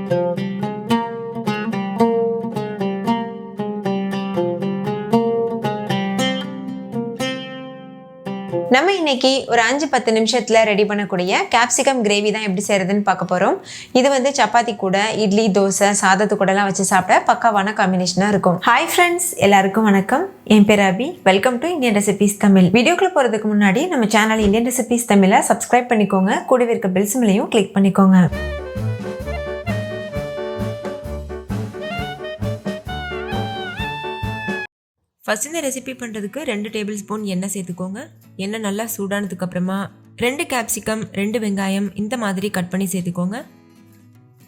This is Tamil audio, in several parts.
நம்ம இன்னைக்கு ஒரு 5-10 நிமிஷத்துல ரெடி பண்ணக்கூடிய கேப்சிகம் கிரேவி தான் எப்படி செய்யறதுன்னு பார்க்க போறோம். இது வந்து சப்பாத்தி கூட, இட்லி, தோசை, சாதத்து கூட எல்லாம் வச்சு சாப்பிட பக்காவான காம்பினேஷனா இருக்கும். ஹாய் ஃப்ரெண்ட்ஸ், எல்லாருக்கும் வணக்கம். என் பேர் Abhi. Welcome to Indian recipes Tamil. வீடியோக்குள்ள போறதுக்கு முன்னாடி நம்ம சேனல் இந்தியன் ரெசிபீஸ் தமிழை சப்ஸ்கிரைப் பண்ணிக்கோங்க. கூடவே இருக்க பெல் சிம்பலையும் கிளிக் பண்ணிக்கோங்க. ஃபஸ்ட் இந்த ரெசிபி பண்ணுறதுக்கு 2 டேபிள் ஸ்பூன் எண்ணெய் சேர்த்துக்கோங்க. எண்ணெய் நல்லா சூடானதுக்கு அப்புறமா 2 கேப்சிகம், 2 வெங்காயம் இந்த மாதிரி கட் பண்ணி சேர்த்துக்கோங்க.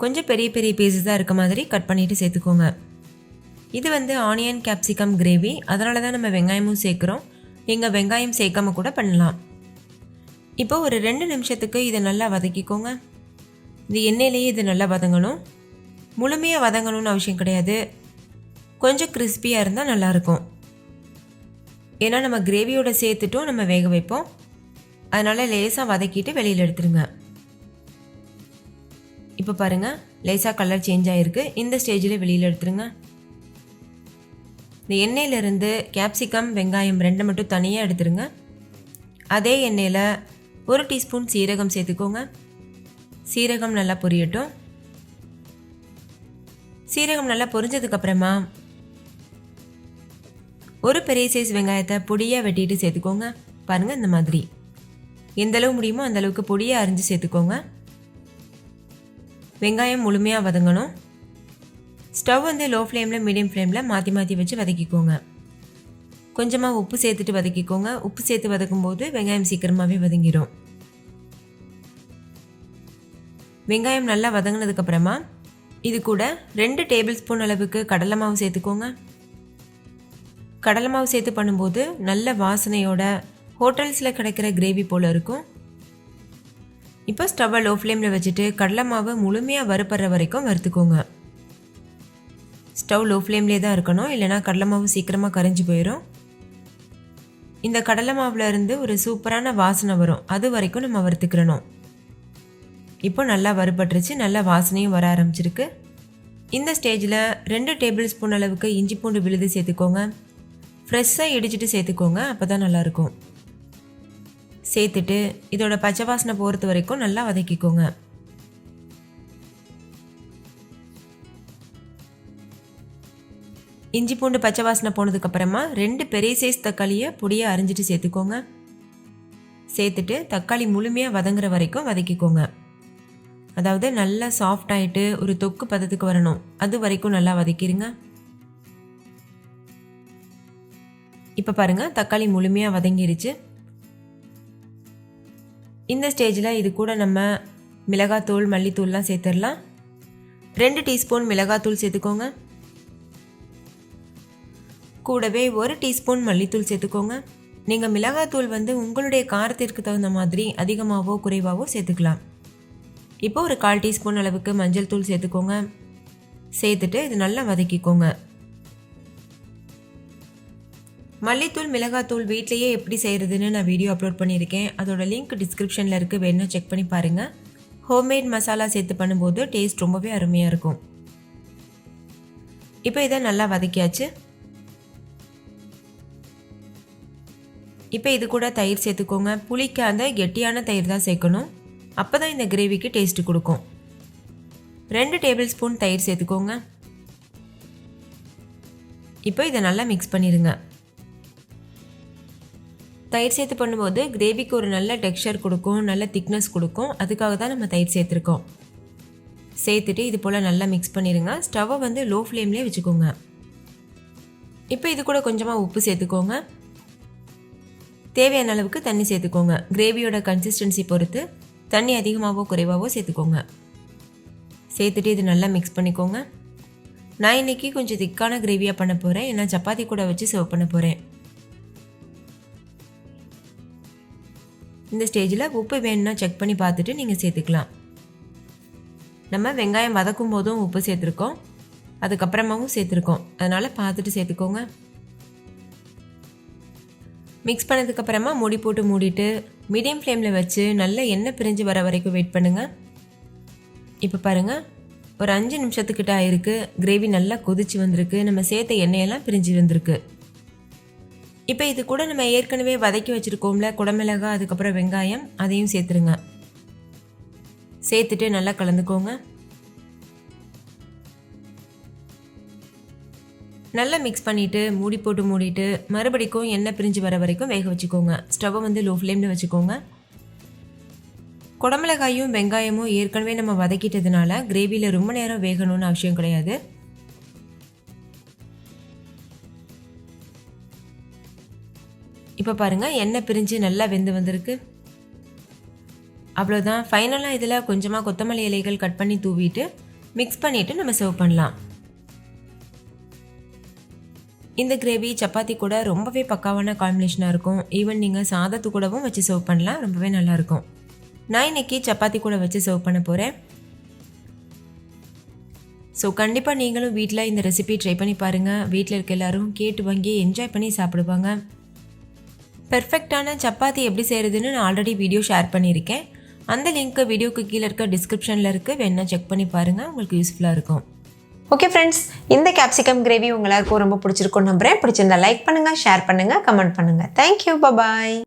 கொஞ்சம் பெரிய பெரிய பீஸஸாக இருக்க மாதிரி கட் பண்ணிவிட்டு சேர்த்துக்கோங்க. இது வந்து ஆனியன் கேப்சிகம் கிரேவி, அதனால தான் நம்ம வெங்காயமும் சேர்க்குறோம். நீங்கள் வெங்காயம் சேர்க்காம கூட பண்ணலாம். இப்போ ஒரு 2 நிமிஷத்துக்கு இதை நல்லா வதக்கிக்கோங்க. இந்த எண்ணெயிலேயே இது நல்லா வதங்கணும். முழுமையாக வதங்கணும்னு அவசியம் கிடையாது. கொஞ்சம் கிறிஸ்பியாக இருந்தால் நல்லாயிருக்கும். ஏன்னா நம்ம கிரேவியோட சேர்த்துட்டும் நம்ம வேக வைப்போம். அதனால் லேசாக வதக்கிட்டு வெளியில் எடுத்துருங்க. இப்போ பாருங்கள், லேசாக கலர் சேஞ்ச் ஆகிருக்கு. இந்த ஸ்டேஜில் வெளியில் எடுத்துருங்க. இந்த எண்ணெயிலேருந்து கேப்சிகம், வெங்காயம் 2 மட்டும் தனியாக எடுத்துருங்க. அதே எண்ணெயில் 1 டீஸ்பூன் சீரகம் சேர்த்துக்கோங்க. சீரகம் நல்லா பொரியட்டும். சீரகம் நல்லா பொரிஞ்சதுக்கப்புறமா ஒரு பெரிய சைஸ் வெங்காயத்தை பொடியாக வெட்டிட்டு சேர்த்துக்கோங்க. பாருங்கள், இந்த மாதிரி எந்தளவு முடியுமோ அந்தளவுக்கு பொடியாக அரிஞ்சு சேர்த்துக்கோங்க. வெங்காயம் முழுமையாக வதங்கணும். ஸ்டவ் வந்து லோ ஃப்ளேமில், மீடியம் ஃப்ளேமில் மாற்றி மாற்றி வச்சு வதக்கிக்கோங்க. கொஞ்சமாக உப்பு சேர்த்துட்டு வதக்கிக்கோங்க. உப்பு சேர்த்து வதக்கும்போது வெங்காயம் சீக்கிரமாகவே வதங்கிடும். வெங்காயம் நல்லா வதங்கினதுக்கப்புறமா இது கூட 2 டேபிள் ஸ்பூன் அளவுக்கு கடலை மாவு சேர்த்துக்கோங்க. கடலை மாவு சேர்த்து பண்ணும்போது நல்ல வாசனையோட ஹோட்டல்ஸில் கிடைக்கிற கிரேவி போல் இருக்கும். இப்போ ஸ்டவ்வை லோ ஃப்ளேமில் வச்சுட்டு கடலை மாவு முழுமையாக வறுப்படுற வரைக்கும் வறுத்துக்கோங்க. ஸ்டவ் லோ ஃப்ளேம்லேயே தான் இருக்கணும், இல்லைனா கடலை மாவு சீக்கிரமாக கரைஞ்சி போயிடும். இந்த கடலை மாவில் இருந்து ஒரு சூப்பரான வாசனை வரும், அது வரைக்கும் நம்ம வறுத்துக்கிறணும். இப்போ நல்லா வறுபட்டுருச்சு, நல்லா வாசனையும் வர ஆரம்பிச்சிருக்கு. இந்த ஸ்டேஜில் 2 டேபிள் ஸ்பூன் அளவுக்கு இஞ்சி பூண்டு விழுது சேர்த்துக்கோங்க. ஃப்ரெஷ்ஷாக இடிச்சிட்டு சேர்த்துக்கோங்க, அப்போ தான் நல்லாயிருக்கும். சேர்த்துட்டு இதோட பச்சை வாசனை போகிறது வரைக்கும் நல்லா வதக்கிக்கோங்க. இஞ்சி பூண்டு பச்சை வாசனை போனதுக்கப்புறமா 2 பெரிய சைஸ் தக்காளியை பொடியாக அரிஞ்சிட்டு சேர்த்துக்கோங்க. சேர்த்துட்டு தக்காளி முழுமையாக வதங்குற வரைக்கும் வதக்கிக்கோங்க. அதாவது நல்லா சாஃப்ட் ஆகிட்டு ஒரு தொக்கு பதத்துக்கு வரணும், அது வரைக்கும் நல்லா வதக்கிடுங்க. இப்போ பாருங்கள், தக்காளி முழுமையாக வதங்கிருச்சு. இந்த ஸ்டேஜில் இது கூட நம்ம மிளகாத்தூள், மல்லித்தூள்லாம் சேர்த்துடலாம். 2 டீஸ்பூன் மிளகாத்தூள் சேர்த்துக்கோங்க. கூடவே 1 டீஸ்பூன் மல்லித்தூள் சேர்த்துக்கோங்க. நீங்கள் மிளகாத்தூள் வந்து உங்களுடைய காரத்திற்கு தகுந்த மாதிரி அதிகமாகவோ குறைவாகவோ சேர்த்துக்கலாம். இப்போ ஒரு 1/4 டீஸ்பூன் அளவுக்கு மஞ்சள் தூள் சேர்த்துக்கோங்க. சேர்த்துட்டு இது நல்லா வதக்கிக்கோங்க. மல்லித்தூள், மிளகாத்தூள் வீட்லேயே எப்படி செய்கிறதுன்னு நான் வீடியோ அப்லோட் பண்ணியிருக்கேன். அதோட லிங்க் டிஸ்கிரிப்ஷனில் இருக்குது, வேணும்னா செக் பண்ணி பாருங்கள். ஹோம்மேட் மசாலா சேர்த்து பண்ணும்போது டேஸ்ட் ரொம்பவே அருமையாக இருக்கும். இப்போ இதை நல்லா வதக்கியாச்சு. இப்போ இது கூட தயிர் சேர்த்துக்கோங்க. புளிக்காத கெட்டியான தயிர் தான் சேர்க்கணும், அப்போ தான் இந்த கிரேவிக்கு டேஸ்ட்டு கொடுக்கும். 2 டேபிள் ஸ்பூன் தயிர் சேர்த்துக்கோங்க. இப்போ இதை நல்லா மிக்ஸ் பண்ணிடுங்க. தயிர் சேர்த்து பண்ணும்போது கிரேவிக்கு ஒரு நல்ல டெக்ஸ்சர் கொடுக்கும், நல்ல திக்னஸ் கொடுக்கும். அதுக்காக தான் நம்ம தயிர் சேர்த்துருக்கோம். சேர்த்துட்டு இது போல் நல்லா மிக்ஸ் பண்ணிடுங்க. ஸ்டவ்வை வந்து லோ ஃப்ளேம்லேயே வச்சுக்கோங்க. இப்போ இது கூட கொஞ்சமாக உப்பு சேர்த்துக்கோங்க. தேவையான அளவுக்கு தண்ணி சேர்த்துக்கோங்க. கிரேவியோட கன்சிஸ்டன்சி பொறுத்து தண்ணி அதிகமாகவோ குறைவாகவோ சேர்த்துக்கோங்க. சேர்த்துட்டு இது நல்லா மிக்ஸ் பண்ணிக்கோங்க. நான் இன்றைக்கி கொஞ்சம் திக்கான கிரேவியாக பண்ண போகிறேன், ஏன்னா சப்பாத்தி கூட வச்சு சர்வ் பண்ண போகிறேன். இந்த ஸ்டேஜில் உப்பு வேணும்னா செக் பண்ணி பார்த்துட்டு நீங்கள் சேர்த்துக்கலாம். நம்ம வெங்காயம் வதக்கும் போதும் உப்பு சேர்த்துருக்கோம், அதுக்கப்புறமாவும் சேர்த்துருக்கோம், அதனால் பார்த்துட்டு சேர்த்துக்கோங்க. மிக்ஸ் பண்ணதுக்கப்புறமா மூடி போட்டு மூடிட்டு மீடியம் ஃப்ளேமில் வச்சு நல்ல எண்ணெய் பிரிஞ்சு வர வரைக்கும் வெயிட் பண்ணுங்கள். இப்போ பாருங்கள், ஒரு 5 நிமிஷத்துக்கிட்ட ஆயிருக்கு. கிரேவி நல்லா கொதிச்சு வந்திருக்கு. நம்ம சேர்த்த எண்ணெயெல்லாம் பிரிஞ்சு வந்திருக்கு. இப்போ இது கூட நம்ம ஏற்கனவே வதக்கி வச்சுருக்கோம்ல குடமிளகாய், அதுக்கப்புறம் வெங்காயம், அதையும் சேர்த்துருங்க. சேர்த்துட்டு நல்லா கலந்துக்கோங்க. நல்லா மிக்ஸ் பண்ணிவிட்டு மூடிட்டு மறுபடிக்கும் எண்ணெய் பிரிஞ்சு வர வரைக்கும் வேக வச்சுக்கோங்க. ஸ்டவ்வை வந்து லோ ஃப்ளேமில் வச்சுக்கோங்க. குடமிளகாயும் வெங்காயமும் ஏற்கனவே நம்ம வதக்கிட்டதுனால கிரேவியில் ரொம்ப நேரம் வேகணும்னு அவசியம் கிடையாது. இப்போ பாருங்கள், எண்ணெய் பிரிஞ்சு நல்லா வெந்து வந்திருக்கு. அவ்வளோதான். ஃபைனலாக இதில் கொஞ்சமாக கொத்தமல்லி இலைகள் கட் பண்ணி தூவிட்டு மிக்ஸ் பண்ணிவிட்டு நம்ம சர்வ் பண்ணலாம். இந்த கிரேவி சப்பாத்தி கூட ரொம்பவே பக்காவான காம்பினேஷனாக இருக்கும். ஈவன் நீங்கள் சாதத்து கூடவும் வச்சு சர்வ் பண்ணலாம். ரொம்பவே நல்லாயிருக்கும். நான் இன்றைக்கி சப்பாத்தி கூட வச்சு சர்வ் பண்ண போகிறேன். ஸோ கண்டிப்பாக நீங்களும் வீட்டில் இந்த ரெசிபி ட்ரை பண்ணி பாருங்கள். வீட்டில் இருக்க எல்லோரும் கேட்டு வாங்கி என்ஜாய் பண்ணி சாப்பிடுவாங்க. பெர்ஃபெக்டான சப்பாத்தி எப்படி செய்கிறதுன்னு நான் ஆல்ரெடி வீடியோ ஷேர் பண்ணியிருக்கேன். அந்த லிங்க்கு வீடியோக்கு கீழே இருக்க டிஸ்கிரிப்ஷனில் இருக்குது. வேணா செக் பண்ணி பாருங்கள், உங்களுக்கு யூஸ்ஃபுல்லாக இருக்கும். ஓகே ஃப்ரெண்ட்ஸ், இந்த கேப்சிகம் கிரேவி உங்களுக்கும் ரொம்ப பிடிச்சிருக்கும் நம்புறேன். பிடிச்சிருந்தா லைக் பண்ணுங்கள், ஷேர் பண்ணுங்கள், கமெண்ட் பண்ணுங்கள். தேங்க்யூ, பாய்.